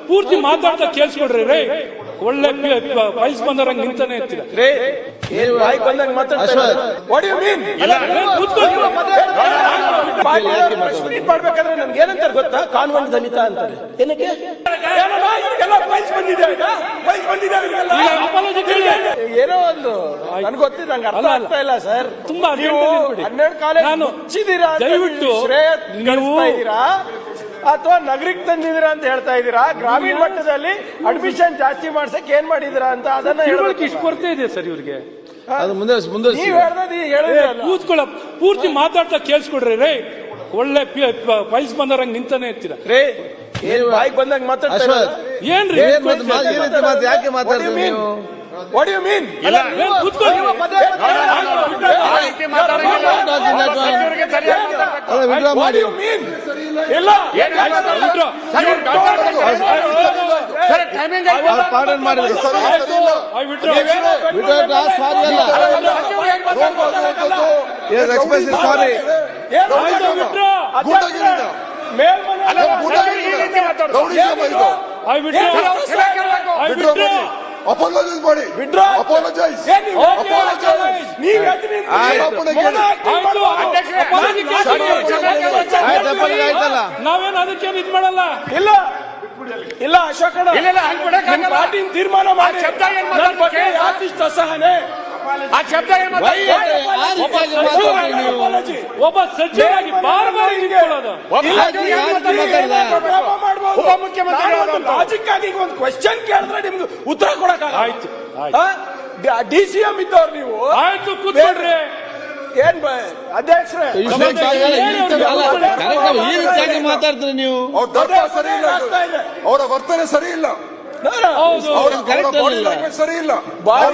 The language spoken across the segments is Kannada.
ಪೂರ್ತಿ ಮಾತಾಡ್ತಾ ಕೇಳಿಸ್ಕೊಡ್ರಿ ರೇ. ಒಳ್ಳೆ ವಯಸ್ಸು ಬಂದರಂಗ್ ನಿಂತಾನೆ ಇರ್ತೀರ ರೇ. ಬಾಯಿ ಬಂದಂಗ್ ಮಾತಾಡ್ತಾರೆ. What you mean? ಮಾಡ್ಬೇಕಾದ್ರೆ ನನ್ಗೆ ಏನಂತಾರೆ ಗೊತ್ತಾ? ಕಾನ್ವೆಂಟ್ ದಲಿತ ಅಂತಾರೆ. ಏನಕ್ಕೆ? ಏನೋ ಒಂದು ನನ್ಗೆ ಗೊತ್ತಿದೆ, ನಂಗೆ ಅರ್ಥ ಆಗ್ತಾ ಇಲ್ಲ ಸರ್. ತುಂಬಾ 12 ಕಾಲೇಜ್ ಮುಚ್ಚಿದೀರಾ, ದಯವಿಟ್ಟು ಇದ್ದೀರಾ ಅಥವಾ ನಗರಕ್ಕೆ ತಂದಿದ್ದೀರಾ ಅಂತ ಹೇಳ್ತಾ ಇದ್ದೀರಾ? ಗ್ರಾಮೀಣ ಮಟ್ಟದಲ್ಲಿ ಅಡ್ಮಿಷನ್ ಜಾಸ್ತಿ ಮಾಡ್ಸಕ್ ಏನ್ ಮಾಡಿದಿರಾ ಅಂತ ಅದನ್ನ ಹೇಳೋಕೆ ಇಷ್ಟು ಕೊರತೆ ಇದೆ ಸರ್ ಇವ್ರಿಗೆ. ಕೂತ್ಕೊಳ್ಳ ಪೂರ್ತಿ ಮಾತಾಡ್ತಾ ಕೇಳಿಸ್ಕೊಡ್ರಿ ರೇ. ಒಳ್ಳೆ ವಯಸ್ಸು ಬಂದರಂಗ್ ನಿಂತಾನೆ ಇರ್ತೀರ ರೇ. ಬಾಯಿಗೆ ಬಂದಂಗ್ ಮಾತಾಡ್ತಾರೆ. ಏನ್ರಿ ಯಾಕೆ ಮಾತಾಡ್ತೀವಿ ನೀವು? What you mean? ಮಾಡಿ ಪಾರ್ಡನ್ ಮಾಡಿದ್ರು. ಸಾರಿ ಅಲ್ಲ, ಸಾರಿ. ಅಪಾಲಜೈಸ್ ಮಾಡಿ. ಅಪಾಲಜೈಸ್. ನಾವೇನು ಅದಕ್ಕೇನು ಇದು ಮಾಡಲ್ಲ. ಇಲ್ಲ ಇಲ್ಲ ಅಶೋಕಣ್ಣ, ಪಾರ್ಟಿ ತೀರ್ಮಾನ ಮಾಡಿ. ಯಾಕಿಷ್ಟು ಅಸಹನೆ? ಆ ಶಬ್ದ ಒಬ್ಬ ಸಚಿವರಾಗಿ ಬಾರ್ ಬಾರಿ ನಿಂತ್ಕೊಳ್ಳೋದು. ಉಪ ಮುಖ್ಯಮಂತ್ರಿ ಲಾಜಿಕ್ ಆಗಿ ಒಂದು ಕ್ವೆಶ್ಚನ್ ಕೇಳಿದ್ರೆ ನಿಮ್ಗೆ ಉತ್ತರ ಕೊಡಕ್ಕಾಗ. ಆಯ್ತು DCM ಇದ್ದವ್ರು ನೀವು. ಆಯ್ತು ಕೂತ್ಕೊಳ್ರಿ. ಏನ್ ಅಧ್ಯಕ್ಷರೇ ಮಾತಾಡ್ತೀರಿ ನೀವು? ಸರಿ ಇಲ್ಲ, ಅವರ ವರ್ತನೆ ಸರಿ ಇಲ್ಲ, ಸರಿ ಇಲ್ಲ, ಬಾಯಿ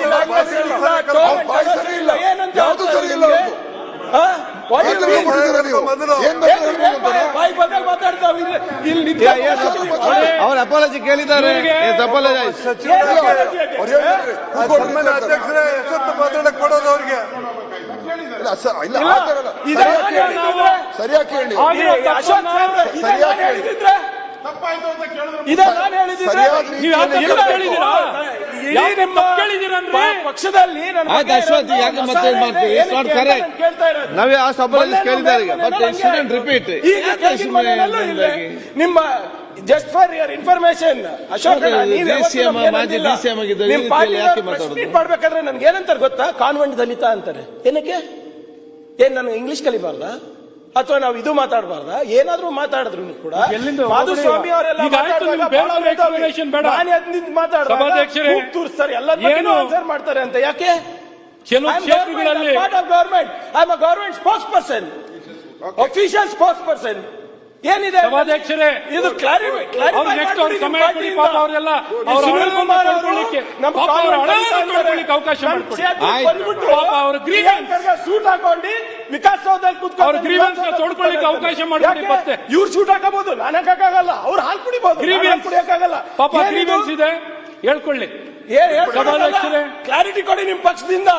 ಸರಿ ಇಲ್ಲ, ಯಾವುದು ಸರಿ ಇಲ್ಲ. ಅವ್ರ ಅಪಾಲಜಿ ಕೇಳಿದ್ದಾರೆ. ಅಧ್ಯಕ್ಷರೇ ಎಷ್ಟೊತ್ತು ಮಾತಾಡಕ್ ಕೊಡೋದು ಅವ್ರಿಗೆ? ಸರಿಯಾಗಿ ಕೇಳಿ. ಪಕ್ಷದಲ್ಲಿ ನಾವೇ ಆ ಸಭೆಯಲ್ಲಿ ಕೇಳಿದ್ದಾರೆ. ಬಟ್ ಸ್ಟೂಡೆಂಟ್ ರಿಪೀಟ್ ನಿಮ್ಮ just for your information Ashok, ಮಾಡ್ಬೇಕಾದ್ರೆ ನನ್ಗೆ ಏನಂತಾರೆ ಗೊತ್ತಾ? ಕಾನ್ವೆಂಟ್ ದಲಿತ ಅಂತಾರೆ. ಏನಕ್ಕೆ? ಏನ್ ನಾನು ಇಂಗ್ಲಿಷ್ ಕಲಿಬಾರ್ದ ಅಥವಾ ನಾವು ಇದು ಮಾತಾಡಬಾರ್ದ? ಏನಾದ್ರೂ ಮಾತಾಡಿದ್ರು ಕೂಡ ಮಾಧುಸ್ವಾಮಿ ಅವರೆಲ್ಲ ತೋರಿಸ್ತಾರೆ, ಎಲ್ಲ ಆನ್ಸರ್ ಮಾಡ್ತಾರೆ ಅಂತ. ಯಾಕೆ? Part of government. I am a government spokes person, official spokes person. ಏನಿದೆ ಸಭಾಧ್ಯಕ್ಷರೇ, ಇದು ಅವಕಾಶ ಸೂಟ್ ಹಾಕೊಂಡು ವಿಕಾಸ್ ಸೌಧದಲ್ಲಿ ತೋಡ್ಕೊಳ್ಳಿಕ್ಕೆ ಅವಕಾಶ ಮಾಡಿ. ಮತ್ತೆ ಇವ್ರು ಸೂಟ್ ಹಾಕಬಹುದು, ನಾನು ಹಾಕಕ್ಕಾಗಲ್ಲ. ಅವ್ರು ಹಾಲು ಕುಡಿಬಹುದು, ಕುಡಿಯಕ್ಕಾಗಲ್ಲ. ಪಾಪ ಗ್ರೀವೆನ್ಸ್ ಇದೆ, ಹೇಳ್ಕೊಳ್ಳಿ. ಸಭಾಧ್ಯಕ್ಷರೇ ಕ್ಲಾರಿಟಿ ಕೊಡಿ ನಿಮ್ ಪಕ್ಷದಿಂದ.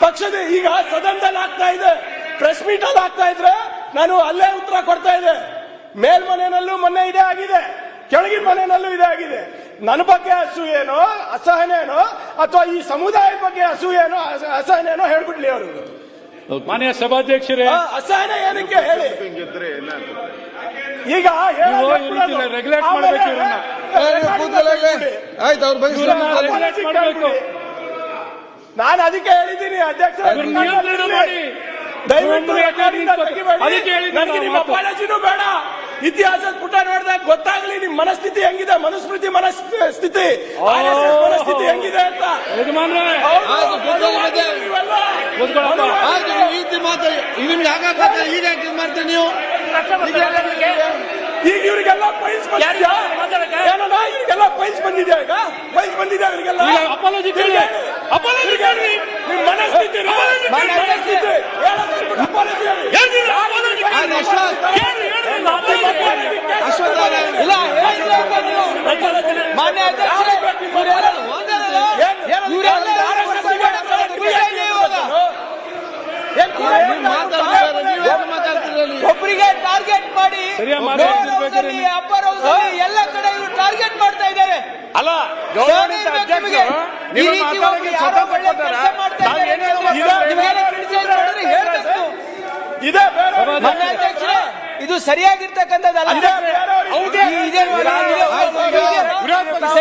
ಪಕ್ಷದ ಈಗ ಸದನದಲ್ಲಿ ಆಗ್ತಾ ಇದೆ, ಪ್ರೆಸ್ ಮೀಟ್ ಅಲ್ಲಿ ಆಗ್ತಾ ಇದ್ರೆ ನಾನು ಅಲ್ಲೇ ಉತ್ತರ ಕೊಡ್ತಾ ಇದ್ದೆ. ಮೇಲ್ಮನೆಯಲ್ಲೂ ಮೊನ್ನೆ ಇದೇ ಆಗಿದೆ, ಕೆಳಗಿನ ಮನೆಯಲ್ಲೂ ಇದೇ ಆಗಿದೆ. ನನ್ನ ಬಗ್ಗೆ ಅಸೂಯೇನೋ ಅಸಹನೇನೋ ಅಥವಾ ಈ ಸಮುದಾಯದ ಬಗ್ಗೆ ಅಸೂಯೇನೋ ಅಸಹನೇನೋ ಹೇಳ್ಬಿಡ್ಲಿ ಅವರು. ಮಾನ್ಯ ಸಭಾಧ್ಯಕ್ಷರೇ, ಅಸಹನೆ ಏನಕ್ಕೆ ಹೇಳಿ? ಈಗ ರೆಗ್ಯುಲೇಟ್ ಮಾಡಬೇಕು. ನಾನು ಅದಕ್ಕೆ ಹೇಳಿದ್ದೀನಿ ಅಧ್ಯಕ್ಷ, ದಯವಿಟ್ಟು ನನಗೆ ನಿಮ್ಮ ಅಪಾಲಜಿನೂ ಬೇಡ. ಇತಿಹಾಸದ ಪುಟ ನೋಡಿದಾಗ ಗೊತ್ತಾಗ್ಲಿ ನಿಮ್ ಮನಸ್ಥಿತಿ ಹೆಂಗಿದೆ, ಮನುಸ್ಮೃತಿ ಮನಸ್ಥಿತಿ, ಮನಸ್ಥಿತಿ ಹೆಂಗಿದೆ ಅಂತ. ಮಾಡ್ತೀರಿ ನೀವು? ಈಗ ಇವರಿಗೆಲ್ಲ ಫೈಲ್ಸ್ ಬಂದಿದ್ಯಾ? ಇವರಿಗೆಲ್ಲ ಫೈಲ್ಸ್ ಬಂದಿದ್ಯಾ? ಈಗ ಫೈಲ್ಸ್ ಬಂದಿದ್ಯಾ ಇವರಿಗೆಲ್ಲ? ಅಪಾಲಜಿ ಕೇಳಿ, ಅಪಾಲಜಿ ಕೇಳಿ. ನಿಮ್ ಮನಸ್ಥಿತಿ ಒಬ್ಬರಿಗೆ ಟಾರ್ಗೆಟ್ ಮಾಡಿ ಎಲ್ಲ ಕಡೆ ಟಾರ್ಗೆಟ್ ಅಲ್ಲ ಗೌರವಾನ್ವಿತ ಅಧ್ಯಕ್ಷರು ನೀವು ಮಾತಾಡೋಕೆ ಸ್ವತಂತ್ರ ಕೊಟ್ಟಾರ? ನಾವು ಏನೇನು ಇದೆ ಬೇರೆ ಇದು ಸರಿಯಾಗಿರ್ತಕ್ಕಂಥದ್ದಲ್ಲ. ಇದೆ ಬೇರೆಯವ್ರಿಗೆ ಹೌದೇ? ಇದೇ ವಿರೋಧ ಪಕ್ಷ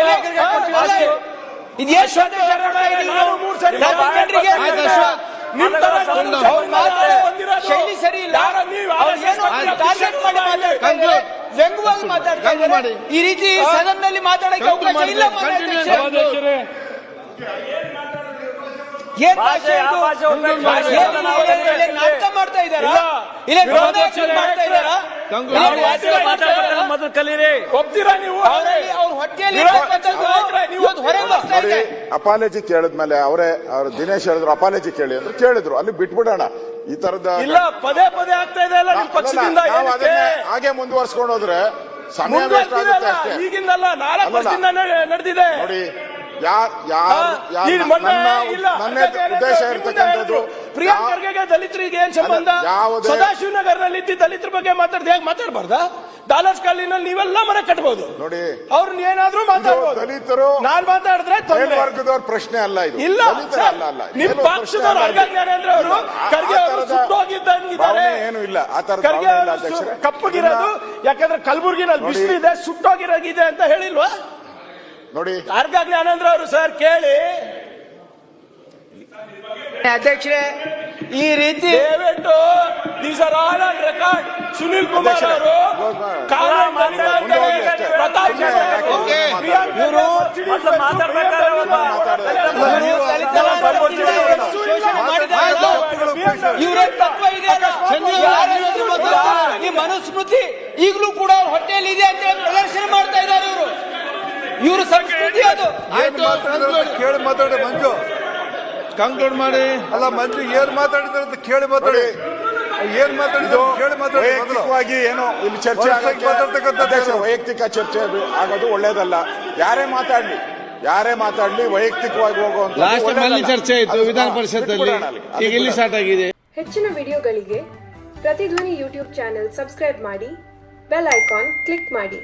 ಇದು ಎಷ್ಟು ನಾನು 3 ಸರಿ ಜನರಿಗೆ ಆಯ್ತು ಅಶ್ವಥ್. ನಿಮ್ ತರ ಅವ್ರು ಮಾತಾಡೋ ಶೈಲಿ ಸರಿ ಇಲ್ಲ. ಅವ್ರು ಏನು ಟಾರ್ಗೆಟ್ ಮಾಡಿ ಮಾತಾಡ್ತಾರೆ, ವ್ಯಂಗ್ಯವಾಗಿ ಮಾತಾಡ್ತಾ ಇದ್ದಾರೆ. ಈ ರೀತಿ ಸದನದಲ್ಲಿ ಮಾತಾಡಕ್ಕೆ ಅವಕಾಶ ಇಲ್ಲ. ಸಭಾಧ್ಯಕ್ಷರೇ, ಏನ್ ಭಾಷೆ ಇದು? ನಾಟಕ ಮಾಡ್ತಾ ಇದ್ದಾರಾ? ಇಲ್ಲ ಮಾಡ್ತಾ ಇದ್ದಾರಾ? ಮೊದಲು ಕಲೀರಿ. ಒಪ್ತೀರಾ ನೀವು? ಅವ್ರ ಹೊಟ್ಟೆಯಲ್ಲಿ ಇವತ್ತು ಹೊರಗೆ ಬರ್ತಾ ನೋಡಿ, ಇದೆ. ಅಪಾಲಜಿ ಕೇಳಿದ್ಮೇಲೆ ಅವ್ರ ದಿನೇಶ್ ಹೇಳಿದ್ರು ಅಪಾಲಜಿ ಕೇಳಿ ಅಂದ್ರೆ ಕೇಳಿದ್ರು, ಅಲ್ಲಿ ಬಿಟ್ಬಿಡೋಣ ಈ ತರದ. ಇಲ್ಲ, ಪದೇ ಪದೇ ಆಗ್ತಾ ಇದೆ ಅಲ್ಲ ನಿಮ್ ಪಕ್ಷದಿಂದ. ನಾವು ಅದನ್ನೇ ಹಾಗೆ ಮುಂದುವರ್ಸ್ಕೊಂಡು ಹೋದ್ರೆ ಸಮಯ ವೇಸ್ಟ್ ಆಗುತ್ತೆ ಅಷ್ಟೇ. ಈಗಿಂದಲ್ಲ, 4 ವರ್ಷದಿಂದ ನಡೆದಿದೆ ನೋಡಿ. ನನ್ನ ಉದ್ದೇಶ ಇರ್ತಕ್ಕಂಥದ್ದು ಪ್ರಿಯಾಂಕ್ ಖರ್ಗೆಗೆ ದಲಿತರಿಗೆ ಏನ್ ಸಂಬಂಧ? ಸದಾಶಿವನಗರ್ನಲ್ಲಿ ಇದ್ದ ದಲಿತರ ಬಗ್ಗೆ ಮಾತಾಡ್ದೆ ಹೇಗೆ ಮಾತಾಡಬಾರ್ದ? ಡಾಲರ್ಸ್ ಕಾಲಿನಲ್ಲಿ ನೀವೆಲ್ಲ ಮನೆ ಕಟ್ಟಬಹುದು ನೋಡಿ, ಅವ್ರನ್ನ ಏನಾದ್ರೂ ಮಾತಾಡ್ಬೋದು. ದಲಿತರು ನಾನ್ ಮಾತಾಡಿದ್ರೆ ವರ್ಗದವ್ರ ಪ್ರಶ್ನೆ ಅಲ್ಲ ಇದು. ಇಲ್ಲ, ನಿಮ್ ಪಕ್ಷದವ್ರು ಅರ್ಗ ಜ್ಞಾನೇಂದ್ರ ಅವರು ಖರ್ಗೆ ಅವರು ಸುಟ್ಟೋಗಿದ್ದಾರೆ. ಏನು ಇಲ್ಲ ಆ ತರ ಖರ್ಗೆ ಕಪ್ಪಗಿರೋದು ಯಾಕಂದ್ರೆ ಕಲಬುರ್ಗಿನಲ್ಲಿ ಬಿಸಿಲಿದೆ, ಸುಟ್ಟೋಗಿರೋಗಿದೆ ಅಂತ ಹೇಳಿಲ್ವಾ ನೋಡಿ. ಅರ್ಗ ಜ್ಞಾನೇಂದ್ರ ಅವರು ಸರ್ ಕೇಳಿ. ಅಧ್ಯಕ್ಷರೇ, ಈ ರೀತಿ ದಯವಿಟ್ಟು these are all on record. Sunil Kumar ಅವರು ಇವರ ತತ್ವ ಇದೆಯಲ್ಲ, ಈ ಮನುಸ್ಮೃತಿ ಈಗಲೂ ಕೂಡ ಅವ್ರ ಹೊಟ್ಟೆಯಲ್ಲಿ ಇದೆ ಅಂತ ಪ್ರದರ್ಶನ ಮಾಡ್ತಾ ಇದ್ದಾರೆ ಇವರು ಸಂಸ್ಕೃತಿ. ಅದು ಕೇಳಿ ಮಾತಾಡಿ ಮಂಜು, ಕಂಕ್ಲೂಡ್ ಮಾಡಿ. ಅಲ್ಲ ಮಂಜು ಏನ್ ಮಾತಾಡಿದ್ರೆ ಅಂತ ಕೇಳಿ ಮಾತಾಡಿ. ಏನ್ ಮಾತಾಡಿದ್ರು ಕೇಳಿ ಮಾತಾಡಿ. ವೈಯಕ್ತಿಕವಾಗಿ ಏನು ಇಲ್ಲಿ ಚರ್ಚೆ ವೈಯಕ್ತಿಕ ಚರ್ಚೆ ಆಗೋದು ಒಳ್ಳೇದಲ್ಲ. ಯಾರೇ ಮಾತಾಡ್ಲಿ ವೈಯಕ್ತಿಕವಾಗಿ ಹೋಗುವಂತ ಲಾಸ್ಟ್ ಅಲ್ಲಿ ಚರ್ಚೆ ಆಯ್ತು ವಿಧಾನ ಪರಿಷತ್ ಅಲ್ಲಿ, ಈಗ ಇಲ್ಲಿ ಸ್ಟಾರ್ಟ್ ಆಗಿದೆ. ಹೆಚ್ಚಿನ ವಿಡಿಯೋಗಳಿಗೆ ಪ್ರತಿಧ್ವನಿ ಯೂಟ್ಯೂಬ್ ಚಾನೆಲ್ ಸಬ್ಸ್ಕ್ರೈಬ್ ಮಾಡಿ, ಬೆಲ್ ಐಕಾನ್ ಕ್ಲಿಕ್ ಮಾಡಿ.